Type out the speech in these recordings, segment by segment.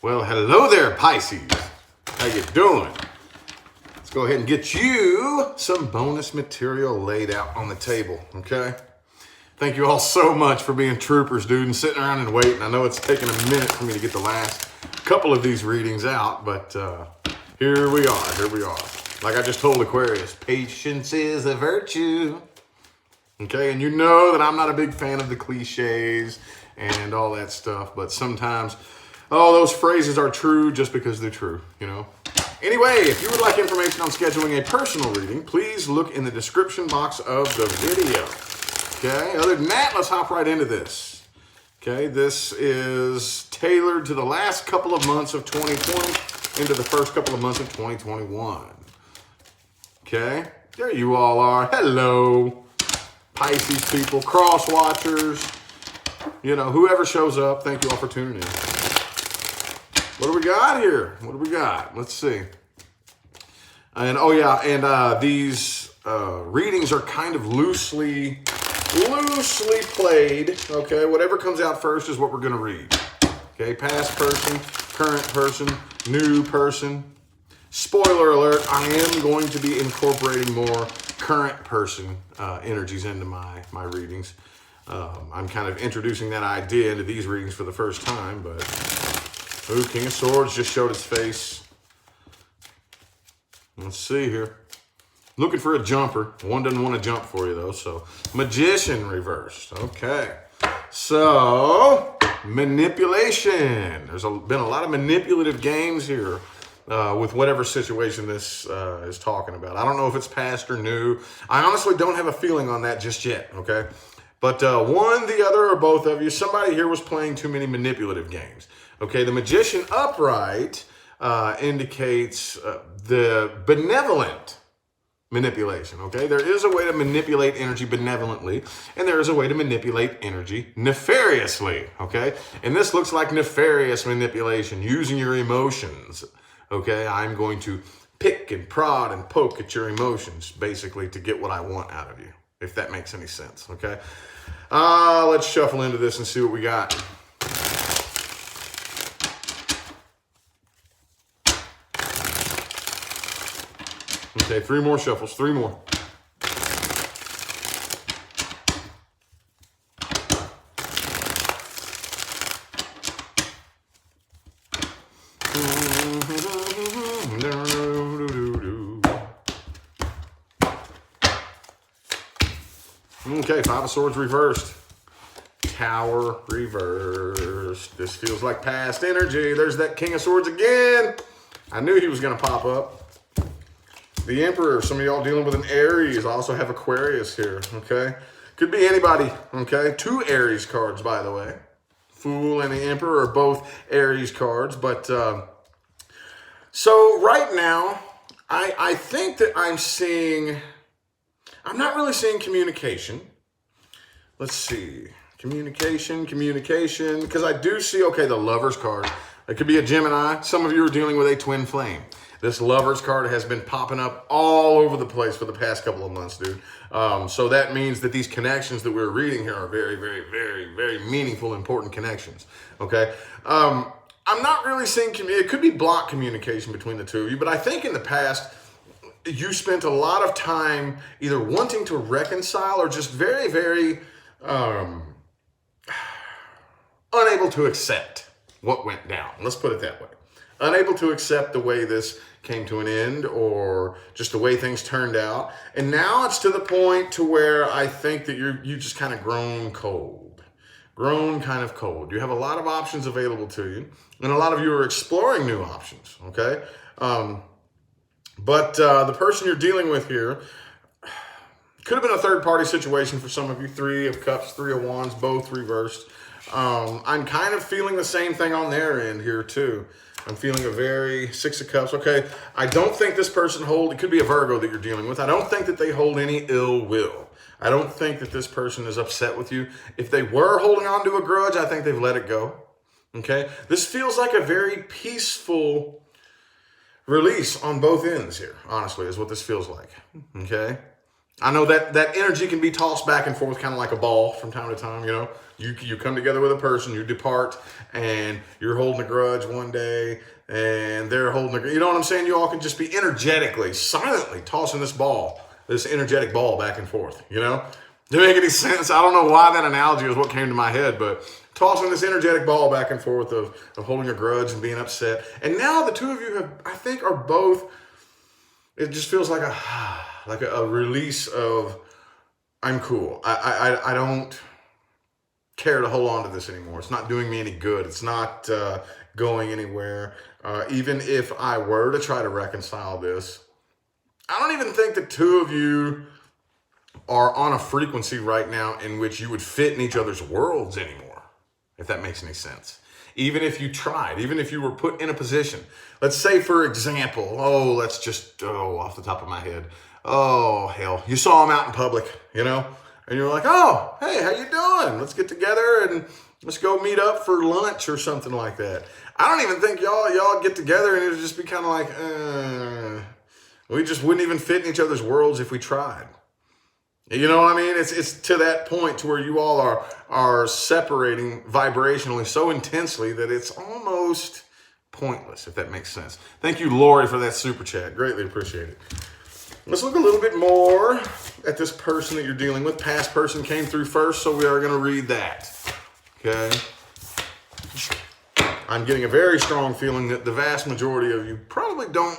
Well, hello there, Pisces. How you doing? Let's go ahead and get you some bonus material laid out on the table, okay? Thank you all so much for being troopers, dude, and sitting around and waiting. I know it's taken a minute for me to get the last couple of these readings out, but here we are. Like I just told Aquarius, patience is a virtue. Okay, and you know that I'm not a big fan of the cliches and all that stuff, but sometimes, those phrases are true just because they're true, you know? Anyway, if you would like information on scheduling a personal reading, please look in the description box of the video. Okay, other than that, let's hop right into this. Okay, this is tailored to the last couple of months of 2020 into the first couple of months of 2021. Okay, there you all are. Hello, Pisces people, cross watchers, you know, whoever shows up, thank you all for tuning in. What do we got here? Let's see. And these readings are kind of loosely played. Okay, whatever comes out first is what we're going to read. Okay, past person, current person, new person. Spoiler alert, I am going to be incorporating more current person energies into my readings. I'm kind of introducing that idea into these readings for the first time, but ooh, King of Swords just showed his face. Let's see here. Looking for a jumper. One doesn't want to jump for you, though, so Magician reversed. Okay. So, manipulation. There's been a lot of manipulative games here with whatever situation this is talking about. I don't know if it's past or new. I honestly don't have a feeling on that just yet, okay? But one, the other, or both of you, somebody here was playing too many manipulative games. Okay, the Magician upright indicates the benevolent manipulation, okay? There is a way to manipulate energy benevolently, and there is a way to manipulate energy nefariously, okay? And this looks like nefarious manipulation, using your emotions, okay? I'm going to pick and prod and poke at your emotions, basically, to get what I want out of you, if that makes any sense, okay? Let's shuffle into this and see what we got. Okay, 3 more shuffles, 3 more. Okay, 5 of Swords reversed. Tower reversed. This feels like past energy. There's that King of Swords again. I knew he was going to pop up. The Emperor, some of y'all dealing with an Aries. I also have Aquarius here, okay? Could be anybody, okay? 2 Aries cards, by the way. Fool and the Emperor are both Aries cards. But, so right now, I think that I'm not really seeing communication. Let's see. Communication, because I do see, okay, the Lover's card. It could be a Gemini. Some of you are dealing with a twin flame. This Lover's card has been popping up all over the place for the past couple of months, dude. So that means that these connections that we're reading here are very, very, very, very meaningful, important connections, okay? I'm not really seeing, it could be block communication between the two of you, but I think in the past, you spent a lot of time either wanting to reconcile or just very, very unable to accept what went down. Let's put it that way. Unable to accept the way this came to an end or just the way things turned out. And now it's to the point to where I think that you just kind of grown kind of cold. You have a lot of options available to you, and a lot of you are exploring new options, okay? But the person you're dealing with here could have been a third-party situation for some of you. 3 of Cups, 3 of Wands, both reversed. I'm kind of feeling the same thing on their end here, too. I'm feeling a very 6 of Cups. Okay, I don't think this person it could be a Virgo that you're dealing with. I don't think that they hold any ill will. I don't think that this person is upset with you. If they were holding on to a grudge, I think they've let it go. Okay, this feels like a very peaceful release on both ends here, honestly, is what this feels like. Okay, I know that energy can be tossed back and forth, kind of like a ball from time to time. You come together with a person, you depart, and you're holding a grudge one day, and they're holding you know what I'm saying? You all can just be energetically, silently tossing this energetic ball back and forth, To make any sense, I don't know why that analogy is what came to my head, but tossing this energetic ball back and forth of holding a grudge and being upset. And now the two of you are both, it just feels like a release of, I'm cool. I don't care to hold on to this anymore. It's not doing me any good. It's not going anywhere. Even if I were to try to reconcile this, I don't even think the two of you are on a frequency right now in which you would fit in each other's worlds anymore, if that makes any sense. Even if you tried, even if you were put in a position, let's say, for example, off the top of my head, oh, hell, you saw him out in public, and you're like, oh, hey, how you doing? Let's get together and let's go meet up for lunch or something like that. I don't even think y'all get together and it would just be kind of like, we just wouldn't even fit in each other's worlds if we tried. You know what I mean? It's to that point to where you all are separating vibrationally so intensely that it's almost pointless, if that makes sense. Thank you, Lori, for that super chat. Greatly appreciate it. Let's look a little bit more at this person that you're dealing with. Past person came through first, so we are going to read that. Okay? I'm getting a very strong feeling that the vast majority of you probably don't.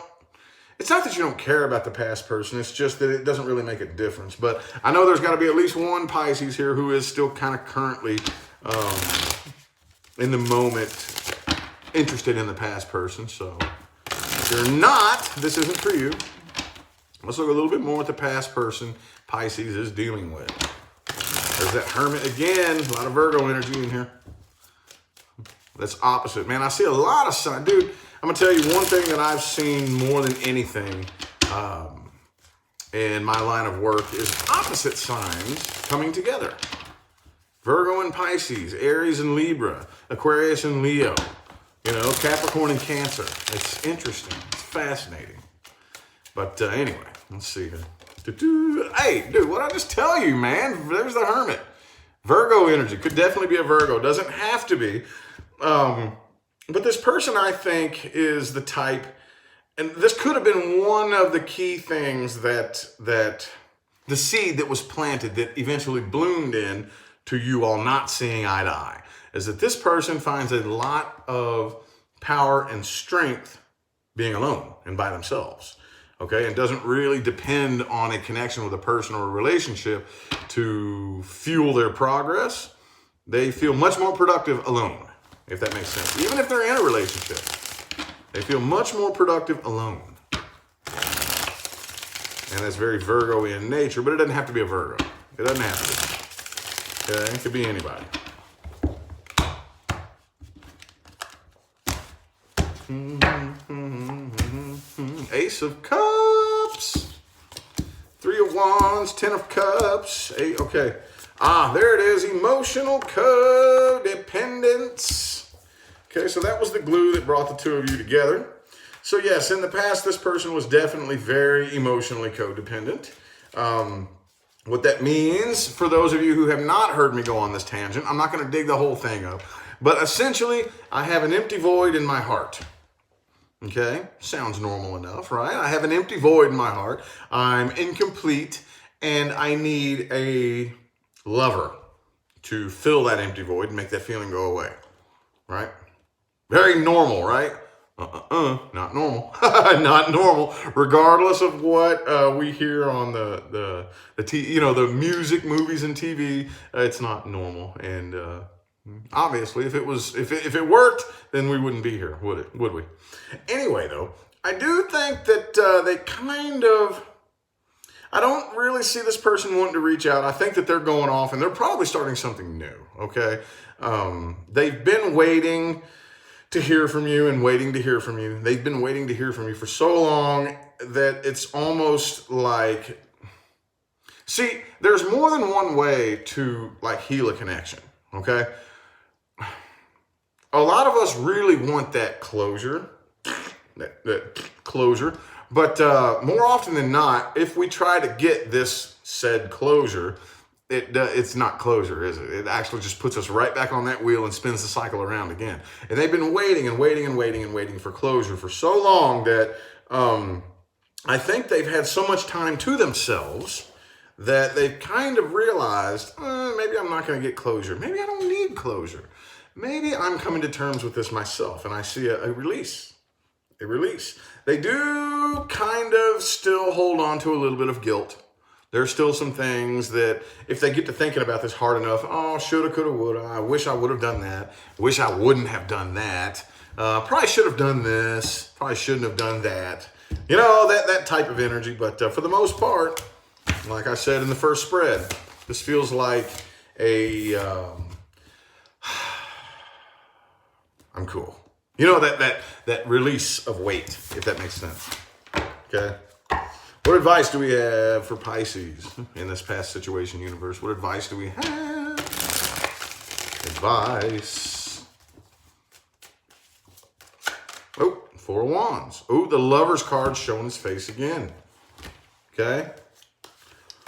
It's not that you don't care about the past person. It's just that it doesn't really make a difference. But I know there's got to be at least one Pisces here who is still kind of currently in the moment interested in the past person. So if you're not, this isn't for you. Let's look a little bit more at the past person Pisces is dealing with. There's that Hermit again. A lot of Virgo energy in here. That's opposite. Man, I see a lot of signs. Dude, I'm going to tell you one thing that I've seen more than anything in my line of work is opposite signs coming together. Virgo and Pisces, Aries and Libra, Aquarius and Leo, Capricorn and Cancer. It's interesting. It's fascinating. But anyway, let's see here. Hey, dude, what'd I just tell you, man? There's the Hermit. Virgo energy. Could definitely be a Virgo. Doesn't have to be. But this person, I think, is the type, and this could have been one of the key things that the seed that was planted that eventually bloomed in to you all not seeing eye to eye, is that this person finds a lot of power and strength being alone and by themselves. Okay, and doesn't really depend on a connection with a person or a relationship to fuel their progress. They feel much more productive alone, if that makes sense. Even if they're in a relationship, they feel much more productive alone. And that's very Virgo in nature, but it doesn't have to be a Virgo. It doesn't have to be. Okay, it could be anybody. Ace of Cups, 3 of Wands, 10 of Cups, 8, okay. There it is, emotional codependence. Okay, so that was the glue that brought the two of you together. So yes, in the past, this person was definitely very emotionally codependent. What that means, for those of you who have not heard me go on this tangent, I'm not going to dig the whole thing up, but essentially, I have an empty void in my heart. Okay, sounds normal enough, right? I have an empty void in my heart. I'm incomplete, and I need a lover to fill that empty void and make that feeling go away, right? Very normal, right? Not normal. Not normal. Regardless of what we hear on the the music, movies, and TV, it's not normal. And obviously, if it worked, then we wouldn't be here, would we? Anyway, though, I do think that they kind of. I don't really see this person wanting to reach out. I think that they're going off and they're probably starting something new. Okay, they've been waiting to hear from you and waiting to hear from you. They've been waiting to hear from you for so long that it's almost like, see, there's more than one way to like heal a connection. Okay, a lot of us really want that closure, that closure. But more often than not, if we try to get this said closure, it's not closure, is it? It actually just puts us right back on that wheel and spins the cycle around again. And they've been waiting and waiting and waiting and waiting for closure for so long that I think they've had so much time to themselves that they've kind of realized, maybe I'm not going to get closure. Maybe I don't need closure. Maybe I'm coming to terms with this myself, and I see a release. A release. They do kind of still hold on to a little bit of guilt. There's still some things that if they get to thinking about this hard enough, oh, shoulda, coulda, woulda, I wish I would have done that. Wish I wouldn't have done that. Probably should have done this. Probably shouldn't have done that. You know, that type of energy. But for the most part, like I said in the first spread, this feels like a, I'm cool. You know, that release of weight, if that makes sense. Okay. What advice do we have for Pisces in this past situation universe? What advice do we have? Advice. Oh, Four of Wands. Oh, the Lover's card showing his face again. Okay.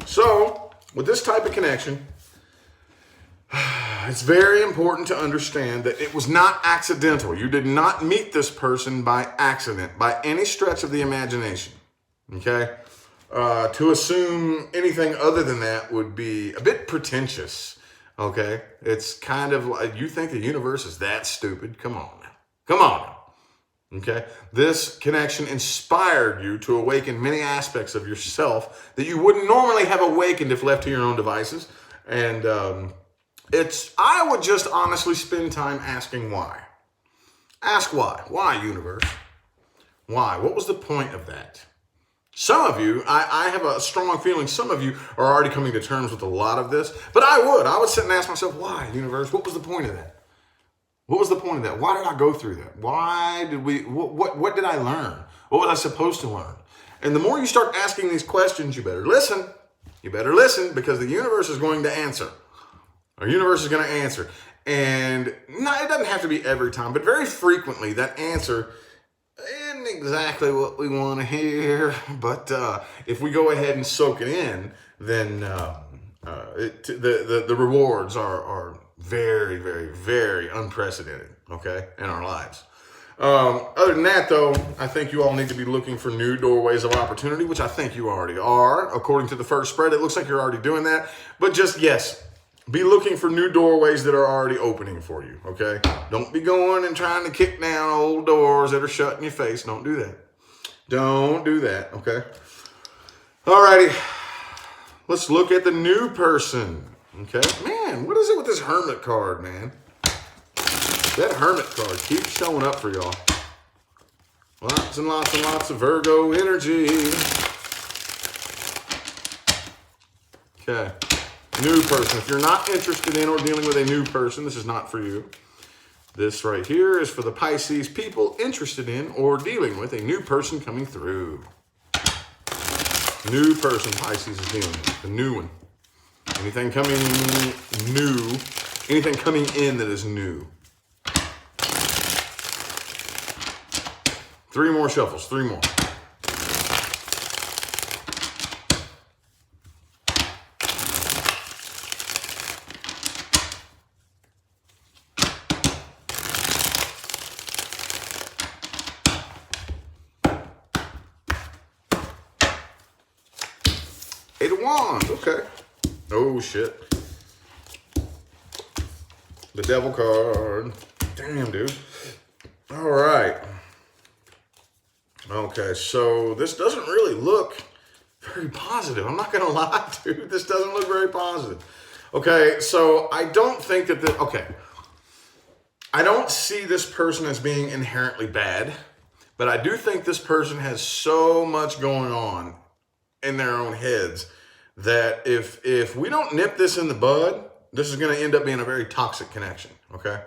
So, with this type of connection, it's very important to understand that it was not accidental. You did not meet this person by accident, by any stretch of the imagination. Okay? To assume anything other than that would be a bit pretentious. Okay? It's kind of like, you think the universe is that stupid? Come on now. Come on now. Okay? This connection inspired you to awaken many aspects of yourself that you wouldn't normally have awakened if left to your own devices. And I would just honestly spend time asking why. Ask why. Why, universe? Why? What was the point of that? Some of you, I have a strong feeling some of you are already coming to terms with a lot of this, but I would sit and ask myself, why, universe? What was the point of that? What was the point of that? Why did I go through that? Why did what did I learn? What was I supposed to learn? And the more you start asking these questions, you better listen. You better listen, because the universe is going to answer. Our universe is going to answer. And it doesn't have to be every time, but very frequently that answer isn't exactly what we want to hear. But if we go ahead and soak it in, then the rewards are very, very, very unprecedented, okay, in our lives. Other than that, though, I think you all need to be looking for new doorways of opportunity, which I think you already are. According to the first spread, it looks like you're already doing that. But just, yes, be looking for new doorways that are already opening for you, okay? Don't be going and trying to kick down old doors that are shut in your face. Don't do that. Don't do that, okay? Alrighty. Let's look at the new person, okay? Man, what is it with this Hermit card, man? That Hermit card keeps showing up for y'all. Lots and lots and lots of Virgo energy. Okay. New person. If you're not interested in or dealing with a new person, this is not for you. This right here is for the Pisces people interested in or dealing with a new person coming through. New person Pisces is dealing with. The new one. Anything coming new. Anything coming in that is new. 3 more shuffles. 3 more. Eight of Wands, okay. Oh, shit. The Devil card. Damn, dude. All right. Okay, so this doesn't really look very positive. I'm not going to lie, dude. This doesn't look very positive. Okay, so I don't think that I don't see this person as being inherently bad, but I do think this person has so much going on in their own heads that if we don't nip this in the bud, this is going to end up being a very toxic connection, okay?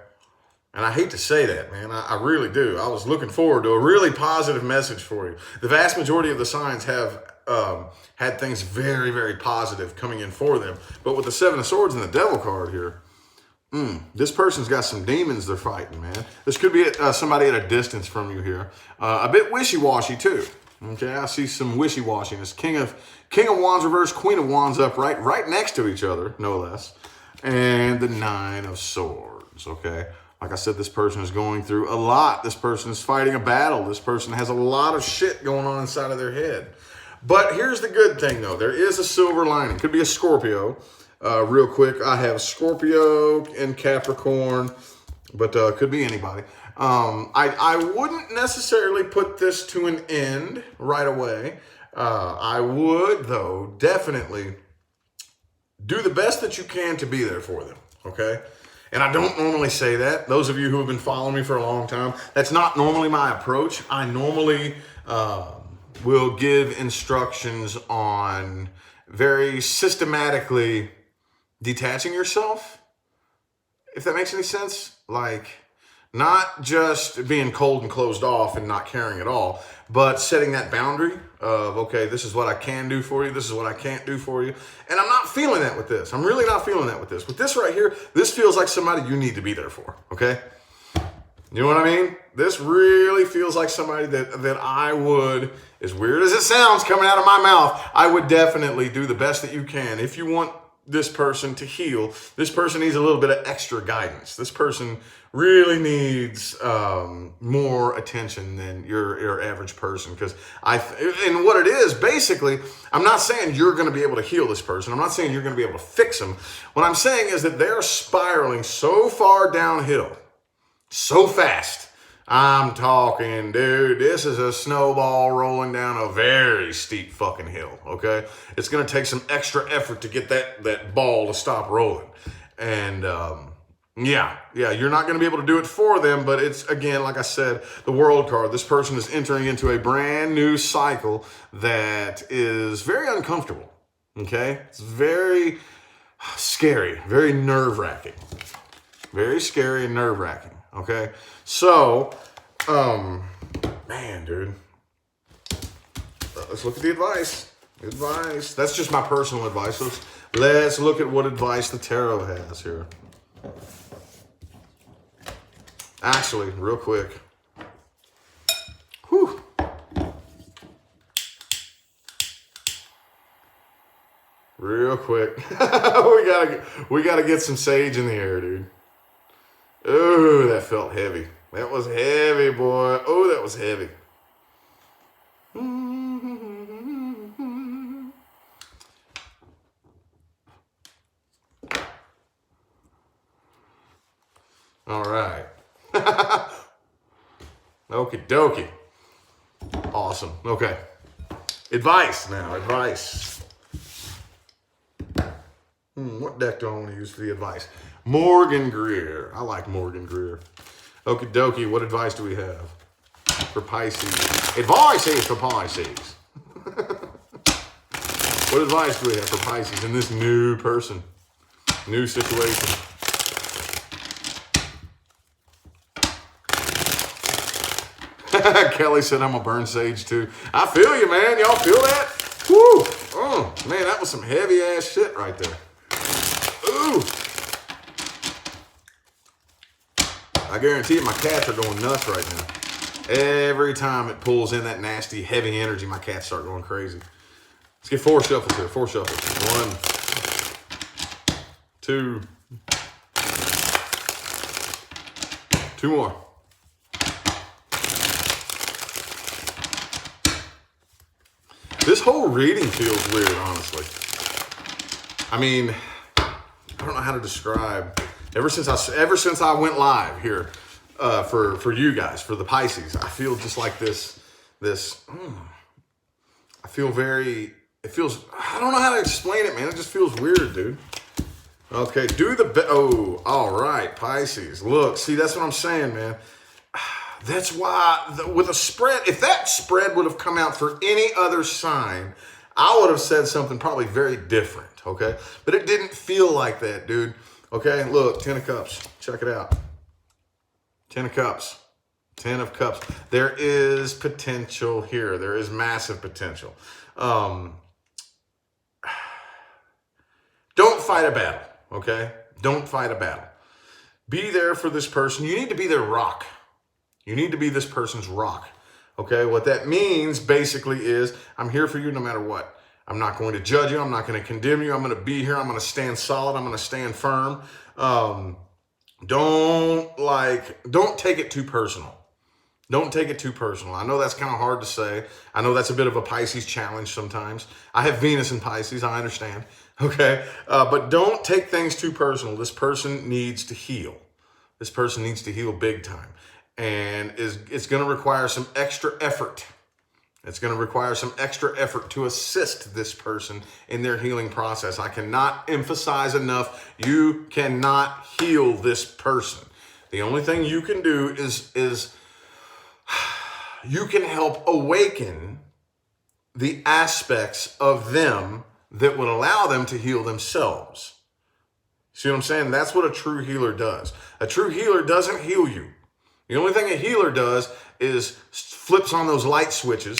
And I hate to say that, man. I really do. I was looking forward to a really positive message for you. The vast majority of the signs have had things very, very positive coming in for them. But with the Seven of Swords and the Devil card here, this person's got some demons they're fighting, man. This could be somebody at a distance from you here. A bit wishy-washy, too. Okay, I see some wishy-washiness. King of Wands reverse, Queen of Wands upright, right next to each other, no less. And the Nine of Swords, okay? Like I said, this person is going through a lot. This person is fighting a battle. This person has a lot of shit going on inside of their head. But here's the good thing, though. There is a silver lining. Could be a Scorpio. Real quick, I have Scorpio and Capricorn, but could be anybody. I wouldn't necessarily put this to an end right away. I would, though, definitely do the best that you can to be there for them, okay? And I don't normally say that. Those of you who have been following me for a long time, that's not normally my approach. I normally will give instructions on very systematically detaching yourself, if that makes any sense. Like, not just being cold and closed off and not caring at all, but setting that boundary of, okay, this is what I can do for you. This is what I can't do for you. And I'm not feeling that with this. I'm really not feeling that with this. With this right here, this feels like somebody you need to be there for, okay? You know what I mean? This really feels like somebody that I would, as weird as it sounds coming out of my mouth, I would definitely do the best that you can. If you want this person to heal, this person needs a little bit of extra guidance. This person really needs more attention than your average person. Because and what it is, basically, I'm not saying you're going to be able to heal this person. I'm not saying you're going to be able to fix them. What I'm saying is that they're spiraling so far downhill, so fast. I'm talking, dude, this is a snowball rolling down a very steep fucking hill, okay? It's going to take some extra effort to get that ball to stop rolling. And yeah, you're not going to be able to do it for them, but it's, again, like I said, the World card. This person is entering into a brand new cycle that is very uncomfortable, okay? It's very scary, very nerve-wracking. Very scary and nerve-wracking, okay? So, man, dude, let's look at the advice. Advice. That's just my personal advice. Let's look at what advice the tarot has here. Actually, real quick. Whew. Real quick. we gotta get some sage in the air, dude. Oh, that felt heavy. That was heavy, boy. Oh, that was heavy. All right. Okie dokie. Awesome. Okay. Advice now. Advice. What deck do I want to use for the advice? Morgan Greer. I like Morgan Greer. Okie dokie. What advice do we have for Pisces? Advice is for Pisces. What advice do we have for Pisces in this new person, new situation? Kelly said, I'm going to burn sage too. I feel you, man. Y'all feel that? Woo! Oh, man, that was some heavy ass shit right there. Ooh. I guarantee you my cats are going nuts right now. Every time it pulls in that nasty, heavy energy, my cats start going crazy. Let's get 4 shuffles here. 4 shuffles. 1, 2. 2 more. This whole reading feels weird, honestly. I mean, I don't know how to describe. Ever since I went live here for you guys, for the Pisces, I feel just like this. I feel very. It feels. I don't know how to explain it, man. It just feels weird, dude. Okay, oh, all right, Pisces. Look, see, that's what I'm saying, man. That's why with a spread, if that spread would have come out for any other sign, I would have said something probably very different, okay? But it didn't feel like that, dude. Okay, look, 10 of Cups. Check it out. 10 of Cups. 10 of Cups. There is potential here. There is massive potential. Don't fight a battle, okay? Don't fight a battle. Be there for this person. You need to be their rock. You need to be this person's rock, Okay, what that means basically is I'm here for you no matter what. I'm not going to judge you. I'm not going to condemn you. I'm going to be here. I'm going to stand solid. I'm going to stand firm. Don't take it too personal. Don't take it too personal. I know that's kind of hard to say. I know that's a bit of a Pisces challenge sometimes. I have Venus in Pisces. I understand. Okay. But don't take things too personal. This person needs to heal. This person needs to heal big time. And it's going to require some extra effort. It's going to require some extra effort to assist this person in their healing process. I cannot emphasize enough, you cannot heal this person. The only thing you can do is you can help awaken the aspects of them that would allow them to heal themselves. See what I'm saying? That's what a true healer does. A true healer doesn't heal you. The only thing a healer does is flips on those light switches.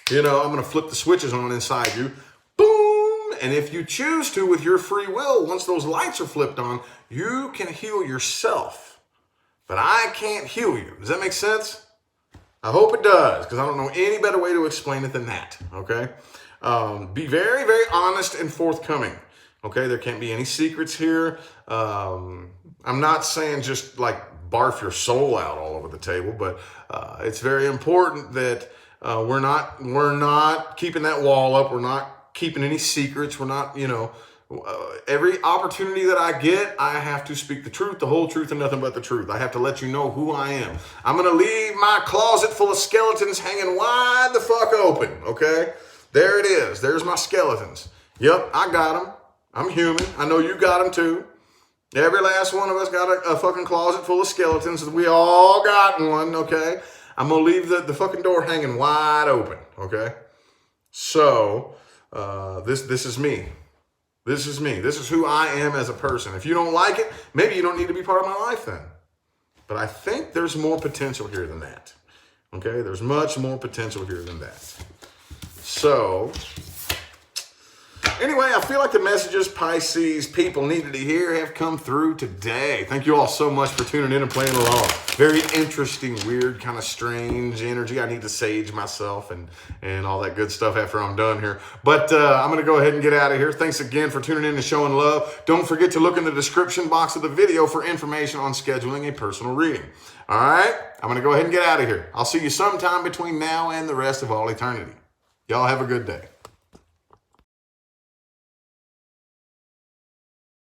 I'm going to flip the switches on inside you. Boom! And if you choose to, with your free will, once those lights are flipped on, you can heal yourself. But I can't heal you. Does that make sense? I hope it does, because I don't know any better way to explain it than that, okay? Be very, very honest and forthcoming, okay? There can't be any secrets here. I'm not saying just like barf your soul out all over the table, but it's very important that we're not keeping that wall up. We're not keeping any secrets. We're not, every opportunity that I get, I have to speak the truth, the whole truth, and nothing but the truth. I have to let you know who I am. I'm going to leave my closet full of skeletons hanging wide the fuck open, okay? There it is. There's my skeletons. Yep, I got them. I'm human. I know you got them too. Every last one of us got a fucking closet full of skeletons. We all got one, okay? I'm going to leave the fucking door hanging wide open, okay? So, this is me. This is me. This is who I am as a person. If you don't like it, maybe you don't need to be part of my life then. But I think there's more potential here than that. Okay? There's much more potential here than that. So, anyway, I feel like the messages Pisces people needed to hear have come through today. Thank you all so much for tuning in and playing along. Very interesting, weird, kind of strange energy. I need to sage myself and all that good stuff after I'm done here. But I'm going to go ahead and get out of here. Thanks again for tuning in and showing love. Don't forget to look in the description box of the video for information on scheduling a personal reading. All right? I'm going to go ahead and get out of here. I'll see you sometime between now and the rest of all eternity. Y'all have a good day.